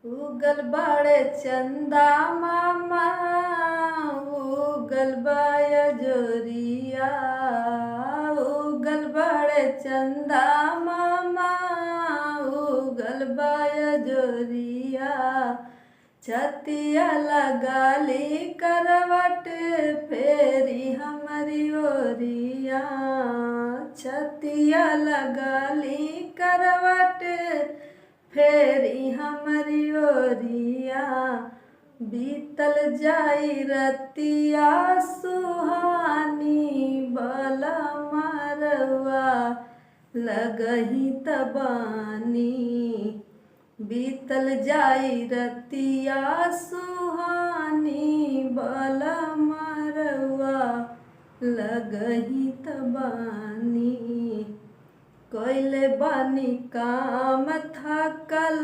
उगल बाड़े चंदा मामा उगल बाय जोरिया उगल बाड़े चंदा मामा उगल बाय जोरिया छतिया लगाली करवट फेरी हमारी ओरिया छतिया लगाली करवट फेरी हमारी ओरिया बीतल जाई रतिया सुहानी बला मारवा लगही तबानी बीतल जाई रतिया सुहानी बला मारवा लगही तबानी कोइले बानी काम था कल